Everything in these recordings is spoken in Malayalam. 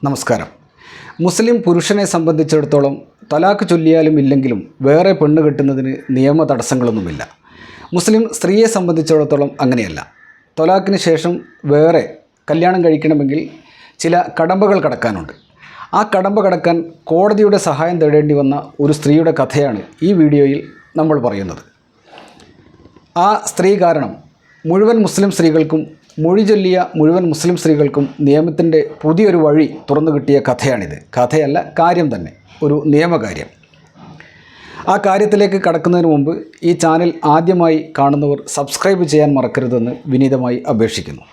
നമസ്കാരം. മുസ്ലിം പുരുഷനെ സംബന്ധിച്ചിടത്തോളം തലാഖ് ചൊല്ലിയാലും ഇല്ലെങ്കിലും വേറെ പെണ്ണ് കെട്ടുന്നതിന് നിയമ തടസ്സങ്ങളൊന്നുമില്ല. മുസ്ലിം സ്ത്രീയെ സംബന്ധിച്ചിടത്തോളം അങ്ങനെയല്ല. തലാഖിന് ശേഷം വേറെ കല്യാണം കഴിക്കണമെങ്കിൽ ചില കടമ്പകൾ കടക്കാനുണ്ട്. ആ കടമ്പ കടക്കാൻ കോടതിയുടെ സഹായം തേടേണ്ടി വന്ന ഒരു സ്ത്രീയുടെ കഥയാണ് ഈ വീഡിയോയിൽ നമ്മൾ പറയുന്നത്. ആ സ്ത്രീ കാരണം മുഴുവൻ മുസ്ലിം സ്ത്രീകൾക്കും, മൊഴി ചൊല്ലിയ മുഴുവൻ മുസ്ലിം സ്ത്രീകൾക്കും നിയമത്തിൻ്റെ പുതിയൊരു വഴി തുറന്നു കിട്ടിയ കഥയാണിത്. കഥയല്ല, കാര്യം തന്നെ, ഒരു നിയമകാര്യം. ആ കാര്യത്തിലേക്ക് കടക്കുന്നതിന് മുമ്പ് ഈ ചാനൽ ആദ്യമായി കാണുന്നവർ സബ്സ്ക്രൈബ് ചെയ്യാൻ മറക്കരുതെന്ന് വിനീതമായി അപേക്ഷിക്കുന്നു.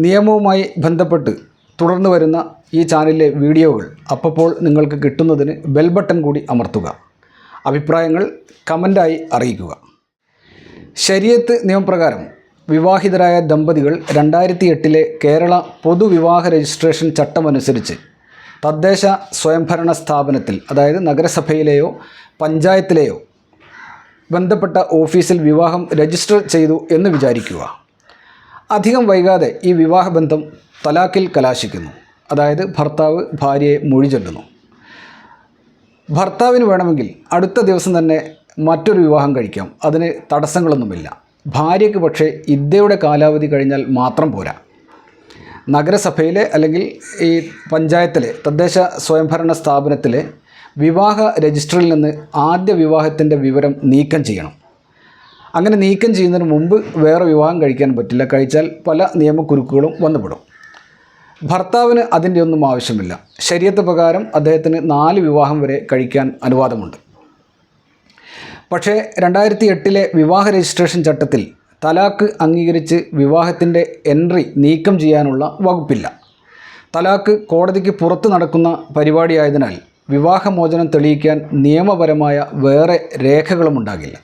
നിയമവുമായി ബന്ധപ്പെട്ട് തുടർന്ന് വരുന്ന ഈ ചാനലിലെ വീഡിയോകൾ അപ്പോൾ നിങ്ങൾക്ക് കിട്ടുന്നതിന് ബെൽ ബട്ടൺ കൂടി അമർത്തുക. അഭിപ്രായങ്ങൾ കമൻ്റായി അറിയിക്കുക. ശരീഅത്ത് നിയമപ്രകാരം വിവാഹിതരായ ദമ്പതികൾ 2008 കേരള പൊതുവിവാഹ രജിസ്ട്രേഷൻ ചട്ടമനുസരിച്ച് തദ്ദേശ സ്വയംഭരണ സ്ഥാപനത്തിൽ, അതായത് നഗരസഭയിലെയോ പഞ്ചായത്തിലെയോ ബന്ധപ്പെട്ട ഓഫീസിൽ വിവാഹം രജിസ്റ്റർ ചെയ്തു എന്ന് വിചാരിക്കുക. അധികം വൈകാതെ ഈ വിവാഹബന്ധം തലാഖിൽ കലാശിക്കുന്നു. അതായത് ഭർത്താവ് ഭാര്യയെ മൊഴി ചൊല്ലുന്നു. ഭർത്താവിന് വേണമെങ്കിൽ അടുത്ത ദിവസം തന്നെ മറ്റൊരു വിവാഹം കഴിക്കാം. അതിന് തടസ്സങ്ങളൊന്നുമില്ല. ഭാര്യയ്ക്ക് പക്ഷേ ഇദ്ദയുടെ കാലാവധി കഴിഞ്ഞാൽ മാത്രം പോരാ. നഗരസഭയിലെ അല്ലെങ്കിൽ ഈ പഞ്ചായത്തിലെ തദ്ദേശ സ്വയംഭരണ സ്ഥാപനത്തിലെ വിവാഹ രജിസ്റ്ററിൽ നിന്ന് ആദ്യ വിവാഹത്തിൻ്റെ വിവരം നീക്കം ചെയ്യണം. അങ്ങനെ നീക്കം ചെയ്യുന്നതിന് മുമ്പ് വേറെ വിവാഹം കഴിക്കാൻ പറ്റില്ല. കഴിച്ചാൽ പല നിയമക്കുരുക്കുകളും വന്നുപെടും. ഭർത്താവിന് അതിൻ്റെ ഒന്നും ആവശ്യമില്ല. ശരീഅത്ത് പ്രകാരം അദ്ദേഹത്തിന് 4 വിവാഹം വരെ കഴിക്കാൻ അനുവാദമുണ്ട്. പക്ഷേ 2008 വിവാഹ രജിസ്ട്രേഷൻ ചട്ടത്തിൽ തലാഖ് അംഗീകരിച്ച് വിവാഹത്തിൻ്റെ എൻട്രി നീക്കം ചെയ്യാനുള്ള വകുപ്പില്ല. തലാഖ് കോടതിക്ക് പുറത്ത് നടക്കുന്ന പരിപാടിയായതിനാൽ വിവാഹമോചനം തെളിയിക്കാൻ നിയമപരമായ വേറെ രേഖകളും ഉണ്ടാകില്ല.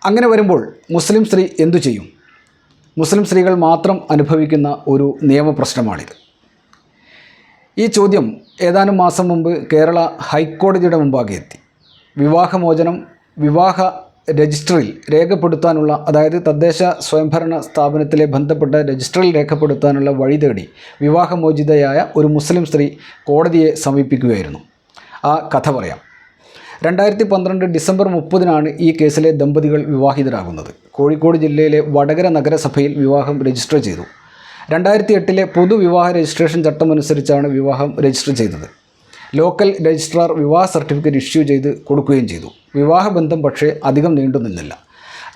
അങ്ങനെ വരുമ്പോൾ മുസ്ലിം സ്ത്രീ എന്തു ചെയ്യും? മുസ്ലിം സ്ത്രീകൾ മാത്രം അനുഭവിക്കുന്ന ഒരു നിയമപ്രശ്നമാണിത്. ഈ ചോദ്യം ഏതാനും മാസം മുമ്പ് കേരള ഹൈക്കോടതിയുടെ മുമ്പാകെ എത്തി. വിവാഹമോചനം വിവാഹ രജിസ്റ്ററിൽ രേഖപ്പെടുത്താനുള്ള, അതായത് തദ്ദേശ സ്വയംഭരണ സ്ഥാപനത്തിലെ ബന്ധപ്പെട്ട രജിസ്റ്ററിൽ രേഖപ്പെടുത്താനുള്ള വഴി തേടി വിവാഹമോചിതയായ ഒരു മുസ്ലിം സ്ത്രീ കോടതിയെ സമീപിക്കുകയായിരുന്നു. ആ കഥ പറയാം. 2012 ഡിസംബർ 30 ഈ കേസിലെ ദമ്പതികൾ വിവാഹിതരാകുന്നത്. കോഴിക്കോട് ജില്ലയിലെ വടകര നഗരസഭയിൽ വിവാഹം രജിസ്റ്റർ ചെയ്തു. 2008 പൊതുവിവാഹ രജിസ്ട്രേഷൻ ചട്ടമനുസരിച്ചാണ് വിവാഹം രജിസ്റ്റർ ചെയ്തത്. ലോക്കൽ രജിസ്ട്രാർ വിവാഹ സർട്ടിഫിക്കറ്റ് ഇഷ്യൂ ചെയ്ത് കൊടുക്കുകയും ചെയ്തു. വിവാഹബന്ധം പക്ഷേ അധികം നീണ്ടു നിന്നില്ല.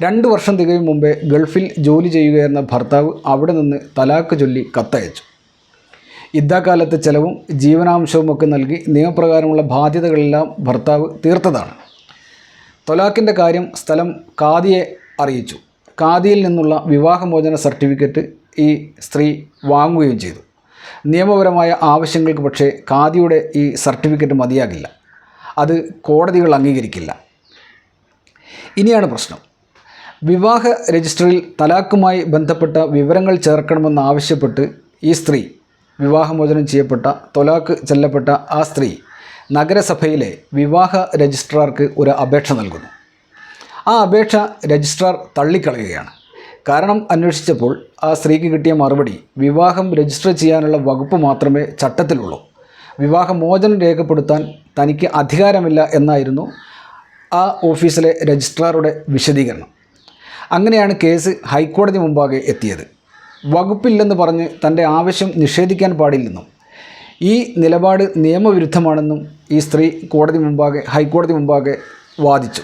2 വർഷം തികയും മുമ്പേ ഗൾഫിൽ ജോലി ചെയ്യുകയായിരുന്ന ഭർത്താവ് അവിടെ നിന്ന് തലാഖ് ചൊല്ലി കത്തയച്ചു. യുദ്ധകാലത്തെ ചെലവും ജീവനാംശവും ഒക്കെ നൽകി നിയമപ്രകാരമുള്ള ബാധ്യതകളെല്ലാം ഭർത്താവ് തീർത്തതാണ്. തലാഖിൻ്റെ കാര്യം സ്ഥലം കാദിയെ അറിയിച്ചു. കാദിയിൽ നിന്നുള്ള വിവാഹമോചന സർട്ടിഫിക്കറ്റ് ഈ സ്ത്രീ വാങ്ങുകയും ചെയ്തു. നിയമപരമായ ആവശ്യങ്ങൾക്ക് പക്ഷേ കാദിയുടെ ഈ സർട്ടിഫിക്കറ്റ് മതിയാകില്ല. അത് കോടതികൾ അംഗീകരിക്കില്ല. ഇനിയാണ് പ്രശ്നം. വിവാഹ രജിസ്റ്ററിൽ തലാഖുമായി ബന്ധപ്പെട്ട വിവരങ്ങൾ ചേർക്കണമെന്നാവശ്യപ്പെട്ട് ഈ സ്ത്രീ, വിവാഹമോചനം ചെയ്യപ്പെട്ട, തലാഖ് ചൊല്ലപ്പെട്ട ആ സ്ത്രീ നഗരസഭയിലെ വിവാഹ രജിസ്ട്രാർക്ക് ഒരു അപേക്ഷ നൽകുന്നു. ആ അപേക്ഷ രജിസ്ട്രാർ തള്ളിക്കളയുകയാണ്. കാരണം അന്വേഷിച്ചപ്പോൾ ആ സ്ത്രീക്ക് കിട്ടിയ മറുപടി, വിവാഹം രജിസ്റ്റർ ചെയ്യാനുള്ള വകുപ്പ് മാത്രമേ ചട്ടത്തിലുള്ളൂ, വിവാഹമോചനം രേഖപ്പെടുത്താൻ തനിക്ക് അധികാരമില്ല എന്നായിരുന്നു ആ ഓഫീസിലെ രജിസ്ട്രാറുടെ വിശദീകരണം. അങ്ങനെയാണ് കേസ് ഹൈക്കോടതി മുമ്പാകെ എത്തിയത്. വകുപ്പില്ലെന്ന് പറഞ്ഞ് തൻ്റെ ആവശ്യം നിഷേധിക്കാൻ പാടില്ലെന്നും ഈ നിലപാട് നിയമവിരുദ്ധമാണെന്നും ഈ സ്ത്രീ ഹൈക്കോടതി മുമ്പാകെ വാദിച്ചു.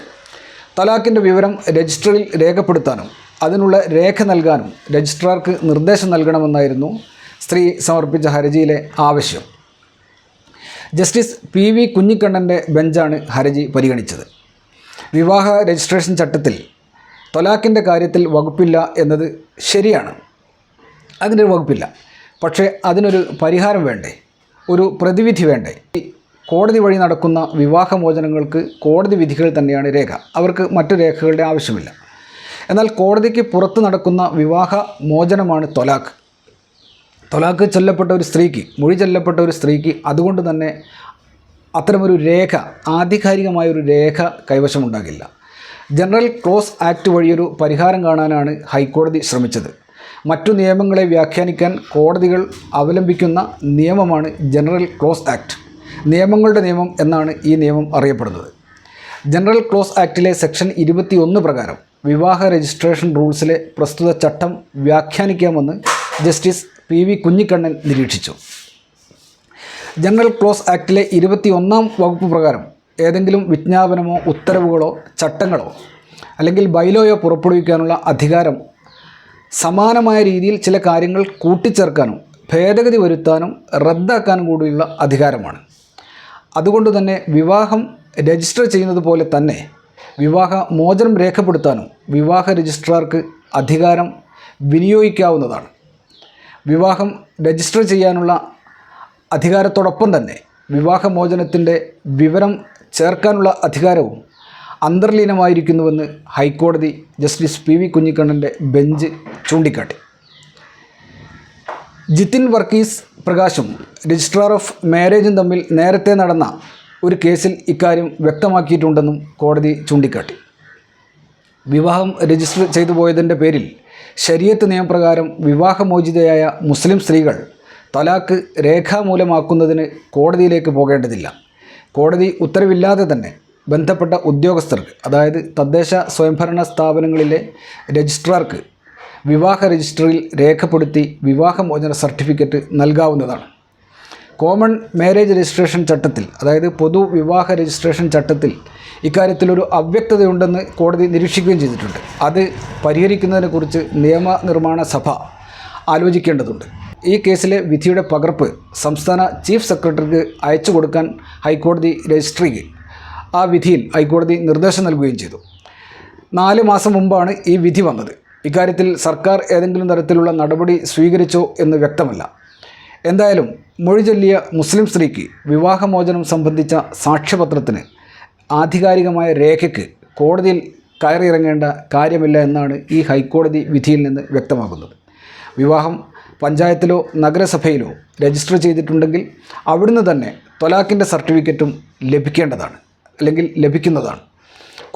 തലാഖിൻ്റെ വിവരം രജിസ്റ്ററിൽ രേഖപ്പെടുത്താനും അതിനുള്ള രേഖ നൽകാനും രജിസ്ട്രാർക്ക് നിർദ്ദേശം നൽകണമെന്നായിരുന്നു സ്ത്രീ സമർപ്പിച്ച ഹർജിയിലെ ആവശ്യം. ജസ്റ്റിസ് PV കുഞ്ഞിക്കണ്ണൻ്റെ ബെഞ്ചാണ് ഹർജി പരിഗണിച്ചത്. വിവാഹ രജിസ്ട്രേഷൻ ചട്ടത്തിൽ തലാഖിൻ്റെ കാര്യത്തിൽ വകുപ്പില്ല എന്നത് ശരിയാണ്. അതിനൊരു വകുപ്പില്ല. പക്ഷേ അതിനൊരു പരിഹാരം വേണ്ടേ? ഒരു പ്രതിവിധി വേണ്ടേ? കോടതി വഴി നടക്കുന്ന വിവാഹമോചനങ്ങൾക്ക് കോടതി വിധികൾ തന്നെയാണ് രേഖ. അവർക്ക് മറ്റു രേഖകളുടെ ആവശ്യമില്ല. എന്നാൽ കോടതിക്ക് പുറത്ത് നടക്കുന്ന വിവാഹ മോചനമാണ് തൊലാഖ്. തൊലാഖ് ചൊല്ലപ്പെട്ട ഒരു സ്ത്രീക്ക്, മൊഴി ചൊല്ലപ്പെട്ട ഒരു സ്ത്രീക്ക് അതുകൊണ്ട് തന്നെ അത്തരമൊരു രേഖ, ആധികാരികമായൊരു രേഖ കൈവശമുണ്ടാകില്ല. ജനറൽ ക്ലോസ് ആക്ട് വഴിയൊരു പരിഹാരം കാണാനാണ് ഹൈക്കോടതി ശ്രമിച്ചത്. മറ്റു നിയമങ്ങളെ വ്യാഖ്യാനിക്കാൻ കോടതികൾ അവലംബിക്കുന്ന നിയമമാണ് ജനറൽ ക്ലോസ് ആക്ട്. നിയമങ്ങളുടെ നിയമം എന്നാണ് ഈ നിയമം അറിയപ്പെടുന്നത്. ജനറൽ ക്ലോസ് ആക്ടിലെ സെക്ഷൻ 21 പ്രകാരം വിവാഹ രജിസ്ട്രേഷൻ റൂൾസിലെ പ്രസ്തുത ചട്ടം വ്യാഖ്യാനിക്കാമെന്ന് ജസ്റ്റിസ് PV കുഞ്ഞിക്കണ്ണൻ നിരീക്ഷിച്ചു. ജനറൽ ക്ലോസ് ആക്ടിലെ 21-ാം വകുപ്പ് പ്രകാരം ഏതെങ്കിലും വിജ്ഞാപനമോ ഉത്തരവുകളോ ചട്ടങ്ങളോ അല്ലെങ്കിൽ ബൈലോയോ പുറപ്പെടുവിക്കാനുള്ള അധികാരം സമാനമായ രീതിയിൽ ചില കാര്യങ്ങൾ കൂട്ടിച്ചേർക്കാനും ഭേദഗതി വരുത്താനും റദ്ദാക്കാനും കൂടിയുള്ള അധികാരമാണ്. അതുകൊണ്ട് തന്നെ വിവാഹം രജിസ്റ്റർ ചെയ്യുന്നത് പോലെ തന്നെ വിവാഹ മോചനം രേഖപ്പെടുത്താനും വിവാഹ രജിസ്ട്രാർക്ക് അധികാരം വിനിയോഗിക്കാവുന്നതാണ്. വിവാഹം രജിസ്റ്റർ ചെയ്യാനുള്ള അധികാരത്തോടൊപ്പം തന്നെ വിവാഹമോചനത്തിൻ്റെ വിവരം ചേർക്കാനുള്ള അധികാരവും അന്തർലീനമായിരിക്കുന്നുവെന്ന് ഹൈക്കോടതി ജസ്റ്റിസ് PV കുഞ്ഞിക്കണ്ണൻ്റെ ബെഞ്ച് ചൂണ്ടിക്കാട്ടി. ജിതിൻ വർഗീസ് പ്രകാശും രജിസ്ട്രാർ ഓഫ് മാരേജും തമ്മിൽ നേരത്തെ നടന്ന ഒരു കേസിൽ ഇക്കാര്യം വ്യക്തമാക്കിയിട്ടുണ്ടെന്നും കോടതി ചൂണ്ടിക്കാട്ടി. വിവാഹം രജിസ്റ്റർ ചെയ്തു പോയതിൻ്റെ പേരിൽ ശരീഅത്ത് നിയമപ്രകാരം വിവാഹമോചിതയായ മുസ്ലിം സ്ത്രീകൾ തലാക്ക് രേഖാമൂലമാക്കുന്നതിന് കോടതിയിലേക്ക് പോകേണ്ടതില്ല. കോടതി ഉത്തരവില്ലാതെ തന്നെ ബന്ധപ്പെട്ട ഉദ്യോഗസ്ഥർക്ക്, അതായത് തദ്ദേശ സ്വയംഭരണ സ്ഥാപനങ്ങളിലെ രജിസ്ട്രാർക്ക് വിവാഹ രജിസ്റ്ററിൽ രേഖപ്പെടുത്തി വിവാഹമോചന സർട്ടിഫിക്കറ്റ് നൽകാവുന്നതാണ്. കോമൺ മാരേജ് രജിസ്ട്രേഷൻ ചട്ടത്തിൽ, അതായത് പൊതു വിവാഹ രജിസ്ട്രേഷൻ ചട്ടത്തിൽ ഇക്കാര്യത്തിലൊരു അവ്യക്തതയുണ്ടെന്ന് കോടതി നിരീക്ഷിക്കുകയും ചെയ്തിട്ടുണ്ട്. അത് പരിഹരിക്കുന്നതിനെക്കുറിച്ച് നിയമനിർമ്മാണ സഭ ആലോചിക്കേണ്ടതുണ്ട്. ഈ കേസിലെ വിധിയുടെ പകർപ്പ് സംസ്ഥാന ചീഫ് സെക്രട്ടറിക്ക് അയച്ചു കൊടുക്കാൻ ഹൈക്കോടതി രജിസ്ട്രിക്ക് ആ വിധിയിൽ ഹൈക്കോടതി നിർദ്ദേശം നൽകുകയും ചെയ്തു. 4 മാസം മുമ്പാണ് ഈ വിധി വന്നത്. ഇക്കാര്യത്തിൽ സർക്കാർ ഏതെങ്കിലും തരത്തിലുള്ള നടപടി സ്വീകരിച്ചോ എന്ന് വ്യക്തമല്ല. എന്തായാലും മൊഴി ചൊല്ലിയ മുസ്ലിം സ്ത്രീക്ക് വിവാഹമോചനം സംബന്ധിച്ച സാക്ഷ്യപത്രത്തിന് ആധികാരികമായ രേഖയ്ക്ക് കോടതിയിൽ കയറിയിറങ്ങേണ്ട കാര്യമില്ല എന്നാണ് ഈ ഹൈക്കോടതി വിധിയിൽ നിന്ന് വ്യക്തമാകുന്നത്. വിവാഹം പഞ്ചായത്തിലോ നഗരസഭയിലോ രജിസ്റ്റർ ചെയ്തിട്ടുണ്ടെങ്കിൽ അവിടുന്ന് തന്നെ ത്വലാഖിൻ്റെ സർട്ടിഫിക്കറ്റും ലഭിക്കേണ്ടതാണ്, അല്ലെങ്കിൽ ലഭിക്കുന്നതാണ്.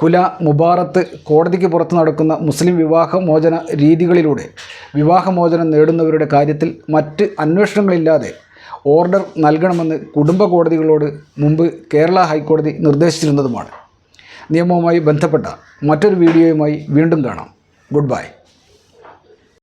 കുല, മുബാറത്ത്, കോടതിക്ക് പുറത്ത് നടക്കുന്ന മുസ്ലിം വിവാഹമോചന രീതികളിലൂടെ വിവാഹമോചനം നേടുന്നവരുടെ കാര്യത്തിൽ മറ്റ് അന്വേഷണങ്ങളില്ലാതെ ഓർഡർ നൽകണമെന്ന് കുടുംബ കോടതികളോട് മുമ്പ് കേരള ഹൈക്കോടതി നിർദ്ദേശിച്ചിരുന്നതുമാണ്. നിയമവുമായി ബന്ധപ്പെട്ട മറ്റൊരു വീഡിയോയുമായി വീണ്ടും കാണാം. Good bye.